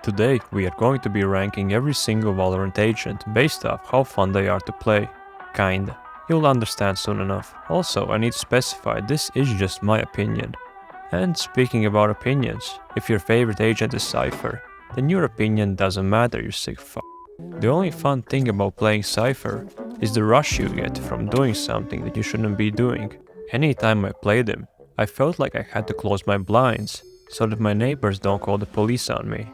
Today we are going to be ranking every single Valorant agent based off how fun they are to play. Kinda. You'll understand soon enough. Also, I need to specify this is just my opinion. And speaking about opinions, if your favorite agent is Cypher, then your opinion doesn't matter, you sick f***. The only fun thing about playing Cypher is the rush you get from doing something that you shouldn't be doing. Anytime I played him, I felt like I had to close my blinds so that my neighbors don't call the police on me.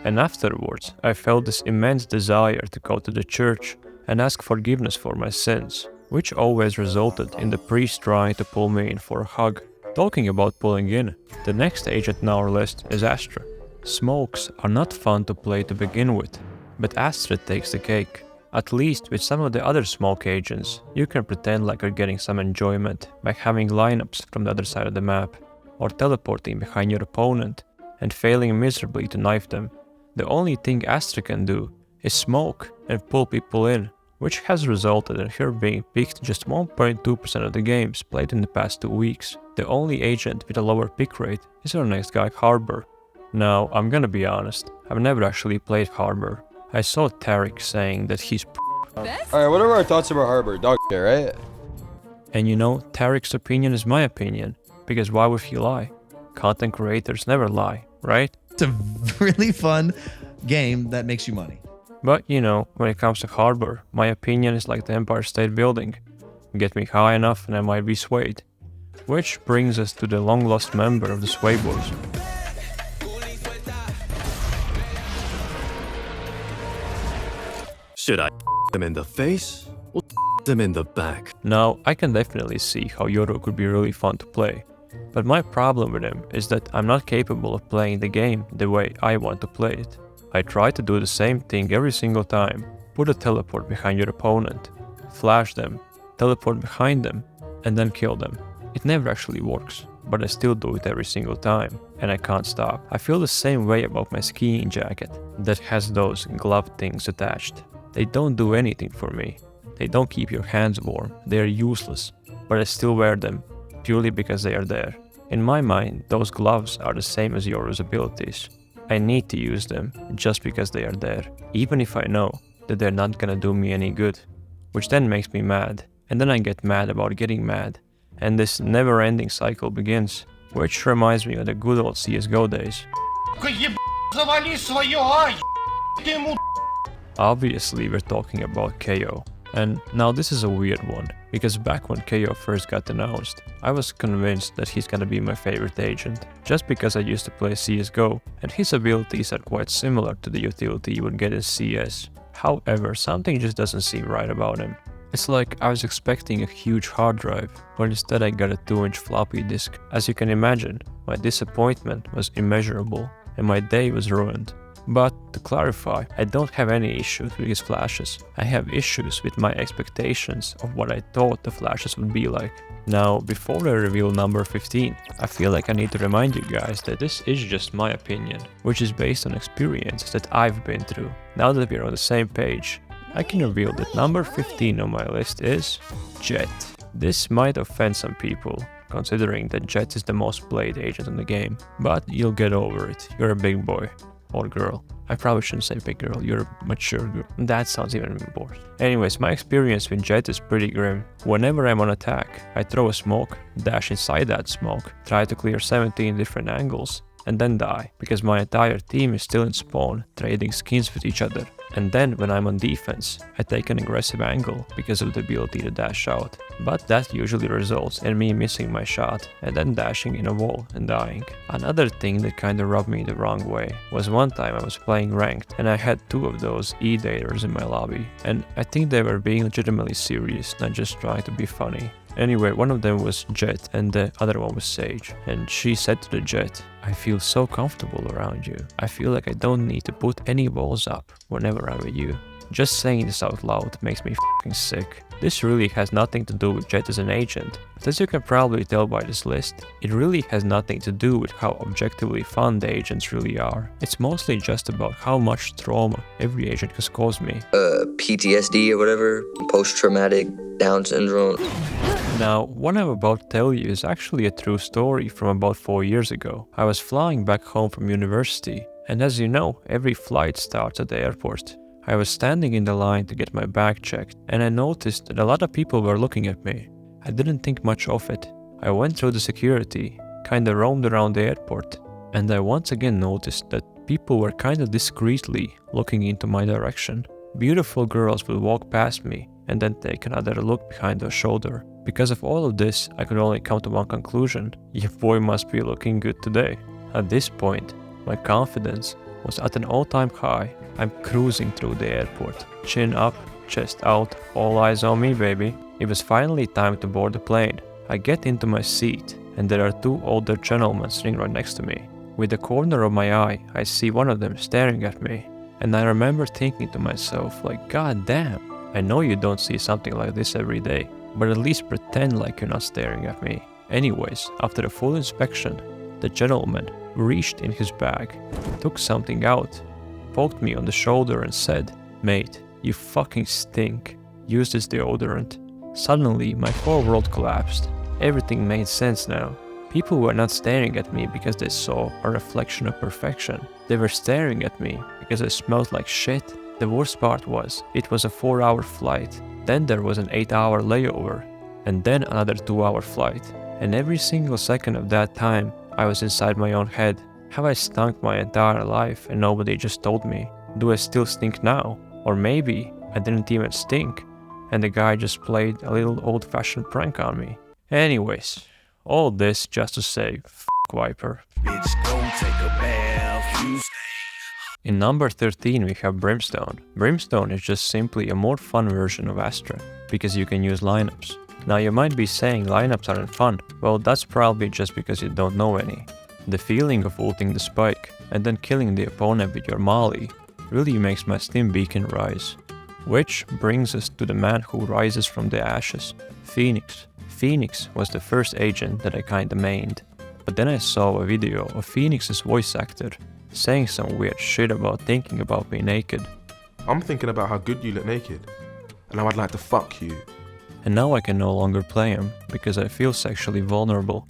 And afterwards, I felt this immense desire to go to the church and ask forgiveness for my sins, which always resulted in the priest trying to pull me in for a hug. Talking about pulling in, the next agent on our list is Astra. Smokes are not fun to play to begin with, but Astra takes the cake. At least with some of the other smoke agents, you can pretend like you're getting some enjoyment by having lineups from the other side of the map, or teleporting behind your opponent and failing miserably to knife them. The only thing Astra can do is smoke and pull people in, which has resulted in her being picked just 1.2% of the games played in the past 2 weeks. The only agent with a lower pick rate is our next guy, Harbor. Now, I'm gonna be honest, I've never actually played Harbor. I saw Tarek saying that he's Alright, what are our thoughts about Harbor? Dog shit, right? And you know, Tarek's opinion is my opinion, because why would he lie? Content creators never lie, right? It's a really fun game that makes you money. But you know, when it comes to Harbor, my opinion is like the Empire State Building. Get me high enough and I might be swayed. Which brings us to the long lost member of the Sway Boys. Should I them in the face or them in the back? Now, I can definitely see how Yoru could be really fun to play. But my problem with him is that I'm not capable of playing the game the way I want to play it. I try to do the same thing every single time. Put a teleport behind your opponent, flash them, teleport behind them, and then kill them. It never actually works, but I still do it every single time, and I can't stop. I feel the same way about my skiing jacket that has those glove things attached. They don't do anything for me. They don't keep your hands warm, they are useless, but I still wear them, purely because they are there. In my mind, those gloves are the same as Yoru's abilities. I need to use them just because they are there, even if I know that they're not gonna do me any good, which then makes me mad, and then I get mad about getting mad, and this never-ending cycle begins, which reminds me of the good old CSGO days. Obviously we're talking about KO, and now this is a weird one, because back when KO first got announced, I was convinced that he's gonna be my favorite agent, just because I used to play CSGO, and his abilities are quite similar to the utility you would get in CS. However, something just doesn't seem right about him. It's like I was expecting a huge hard drive, but instead I got a 2-inch floppy disk. As you can imagine, my disappointment was immeasurable, and my day was ruined. But to clarify, I don't have any issues with his flashes. I have issues with my expectations of what I thought the flashes would be like. Now, before I reveal number 15, I feel like I need to remind you guys that this is just my opinion, which is based on experiences that I've been through. Now that we're on the same page, I can reveal that number 15 on my list is Jett. This might offend some people, considering that Jett is the most played agent in the game, but you'll get over it. You're a big boy. Or girl. I probably shouldn't say big girl, you're a mature girl. That sounds even worse. Anyways, my experience with Jett is pretty grim. Whenever I'm on attack, I throw a smoke, dash inside that smoke, try to clear 17 different angles, and then die, because my entire team is still in spawn, trading skins with each other. And then when I'm on defense, I take an aggressive angle because of the ability to dash out. But that usually results in me missing my shot and then dashing in a wall and dying. Another thing that kinda rubbed me the wrong way was one time I was playing ranked and I had 2 of those E-daters in my lobby. And I think they were being legitimately serious, not just trying to be funny. Anyway, one of them was Jett and the other one was Sage, and she said to the Jett, "I feel so comfortable around you. I feel like I don't need to put any walls up whenever I'm with you." Just saying this out loud makes me f***ing sick. This really has nothing to do with Jett as an agent, but as you can probably tell by this list, it really has nothing to do with how objectively fun the agents really are. It's mostly just about how much trauma every agent has caused me. PTSD or whatever, post-traumatic Down syndrome. Now, what I'm about to tell you is actually a true story from about 4 years ago. I was flying back home from university, And as you know, every flight starts at the airport. I was standing in the line to get my bag checked, and I noticed that a lot of people were looking at me. I didn't think much of it. I went through the security, kinda roamed around the airport, and I once again noticed that people were kinda discreetly looking into my direction. Beautiful girls would walk past me and then take another look behind their shoulder. Because of all of this, I could only come to one conclusion: your boy must be looking good today. At this point, my confidence was at an all-time high. I'm cruising through the airport, chin up, chest out, all eyes on me, baby. It was finally time to board the plane. I get into my seat, and there are two older gentlemen sitting right next to me. With the corner of my eye, I see one of them staring at me, and I remember thinking to myself, like, god damn, I know you don't see something like this every day, but at least pretend like you're not staring at me. Anyways, after a full inspection, the gentleman reached in his bag, took something out, poked me on the shoulder and said, "Mate, you fucking stink. Use this deodorant." Suddenly, my whole world collapsed. Everything made sense now. People were not staring at me because they saw a reflection of perfection. They were staring at me because I smelled like shit. The worst part was, it was a 4-hour flight. Then there was an 8-hour layover. And then another 2-hour flight. And every single second of that time, I was inside my own head. Have I stunk my entire life and nobody just told me? Do I still stink now? Or maybe I didn't even stink, and the guy just played a little old-fashioned prank on me. Anyways, all this just to say, f*** Viper. Bitch, don't take a bath, you In number 13 we have Brimstone. Brimstone is just simply a more fun version of Astra, because you can use lineups. Now you might be saying lineups aren't fun. Well, that's probably just because you don't know any. The feeling of ulting the spike and then killing the opponent with your molly really makes my Steam beacon rise. Which brings us to the man who rises from the ashes, Phoenix. Phoenix was the first agent that I kinda mained, but then I saw a video of Phoenix's voice actor saying some weird shit about thinking about me naked. I'm thinking about how good you look naked, and how I'd like to fuck you. And now I can no longer play him, because I feel sexually vulnerable.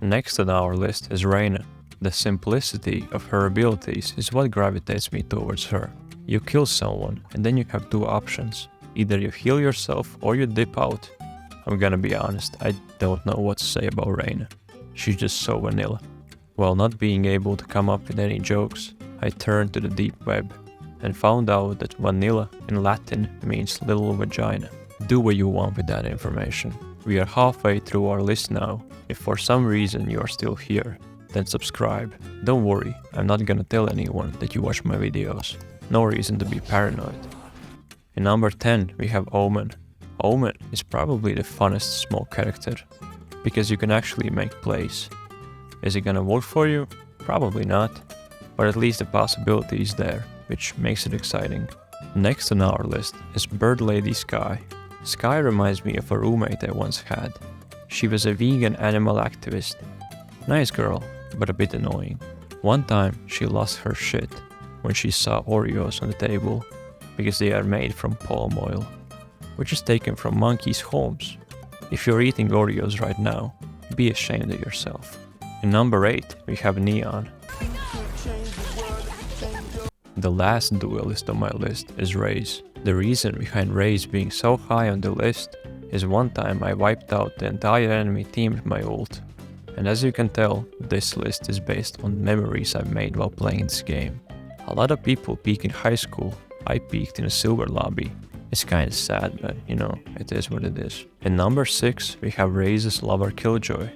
Next on our list is Reyna. The simplicity of her abilities is what gravitates me towards her. You kill someone, and then you have two options. Either you heal yourself or you dip out. I'm gonna be honest, I don't know what to say about Reyna. She's just so vanilla. While not being able to come up with any jokes, I turned to the deep web and found out that vanilla in Latin means little vagina. Do what you want with that information. We are halfway through our list now. If for some reason you are still here, then subscribe. Don't worry, I'm not gonna tell anyone that you watch my videos. No reason to be paranoid. In number 10 we have Omen. Omen is probably the funnest small character, because you can actually make plays. Is it gonna work for you? Probably not, but at least the possibility is there, which makes it exciting. Next on our list is Bird Lady Sky. Sky reminds me of a roommate I once had. She was a vegan animal activist. Nice girl, but a bit annoying. One time she lost her shit when she saw Oreos on the table, because they are made from palm oil, which is taken from monkeys' homes. If you're eating Oreos right now, be ashamed of yourself. In number 8 we have Neon. The last duelist on my list is Raze. The reason behind Raze being so high on the list is one time I wiped out the entire enemy team with my ult. And as you can tell, this list is based on memories I've made while playing this game. A lot of people peak in high school. I peaked in a silver lobby. It's kinda sad, but you know, it is what it is. In number 6 we have Raze's lover Killjoy.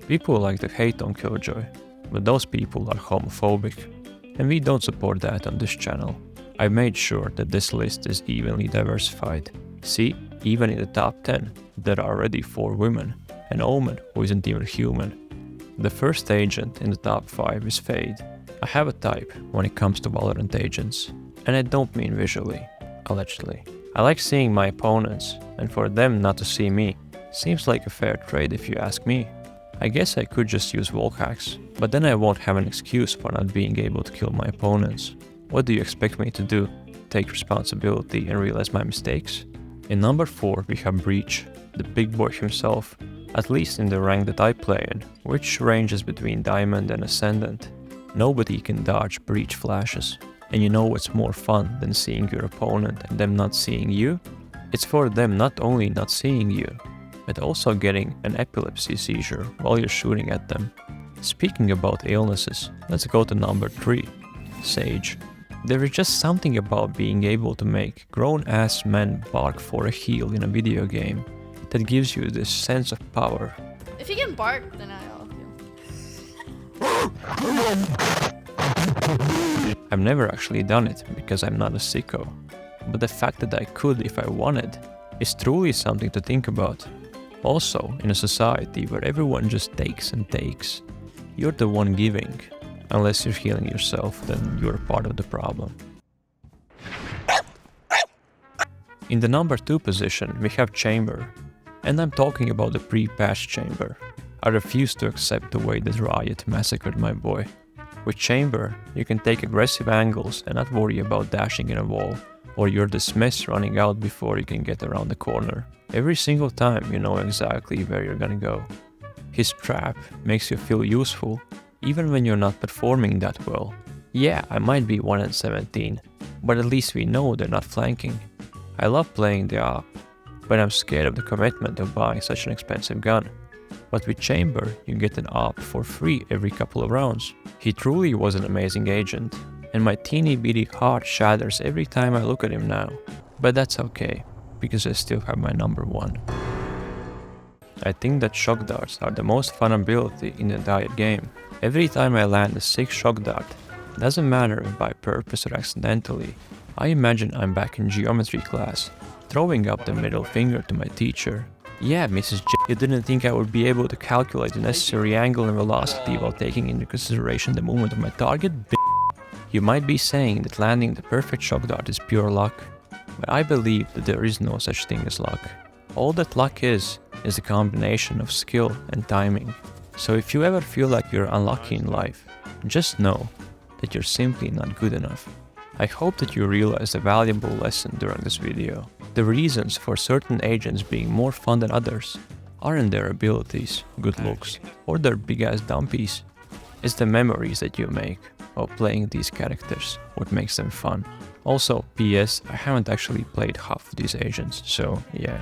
People like to hate on Killjoy, but those people are homophobic, and we don't support that on this channel. I made sure that this list is evenly diversified. See, even in the top 10, there are already 4 women, and Omen, who isn't even human. The first agent in the top 5 is Fade. I have a type when it comes to Valorant agents, and I don't mean visually, allegedly. I like seeing my opponents, and for them not to see me, seems like a fair trade if you ask me. I guess I could just use wall hacks, but then I won't have an excuse for not being able to kill my opponents. What do you expect me to do? Take responsibility and realize my mistakes? In number 4 we have Breach, the big boy himself, at least in the rank that I play in, which ranges between Diamond and Ascendant. Nobody can dodge breach flashes. And you know what's more fun than seeing your opponent and them not seeing you? It's for them not only not seeing you, but also getting an epilepsy seizure while you're shooting at them. Speaking about illnesses, let's go to number 3, Sage. There is just something about being able to make grown-ass men bark for a heal in a video game that gives you this sense of power. If you can bark, then I'll heal. I've never actually done it because I'm not a sicko, but the fact that I could if I wanted is truly something to think about. Also, in a society where everyone just takes and takes, you're the one giving. Unless you're healing yourself, then you're part of the problem. In the number 2 position, we have Chamber. And I'm talking about the pre-patch Chamber. I refuse to accept the way that Riot massacred my boy. With Chamber, you can take aggressive angles and not worry about dashing in a wall, or you're dismissed running out before you can get around the corner. Every single time you know exactly where you're gonna go. His trap makes you feel useful, even when you're not performing that well. Yeah, I might be 1-17, but at least we know they're not flanking. I love playing the AWP, but I'm scared of the commitment of buying such an expensive gun. But with Chamber, you get an AWP for free every couple of rounds. He truly was an amazing agent, and my teeny bitty heart shatters every time I look at him now. But that's okay, because I still have my number 1. I think that shock darts are the most fun ability in the entire game. Every time I land a sick shock dart, doesn't matter if by purpose or accidentally, I imagine I'm back in geometry class, throwing up the middle finger to my teacher. Yeah, Mrs. J, you didn't think I would be able to calculate the necessary angle and velocity while taking into consideration the movement of my target? You might be saying that landing the perfect shock dart is pure luck, but I believe that there is no such thing as luck. All that luck is a combination of skill and timing. So if you ever feel like you're unlucky in life, just know that you're simply not good enough. I hope that you realize a valuable lesson during this video. The reasons for certain agents being more fun than others aren't their abilities, good looks, or their big ass dumpies. It's the memories that you make while playing these characters, what makes them fun. Also, PS, I haven't actually played half of these agents, so yeah.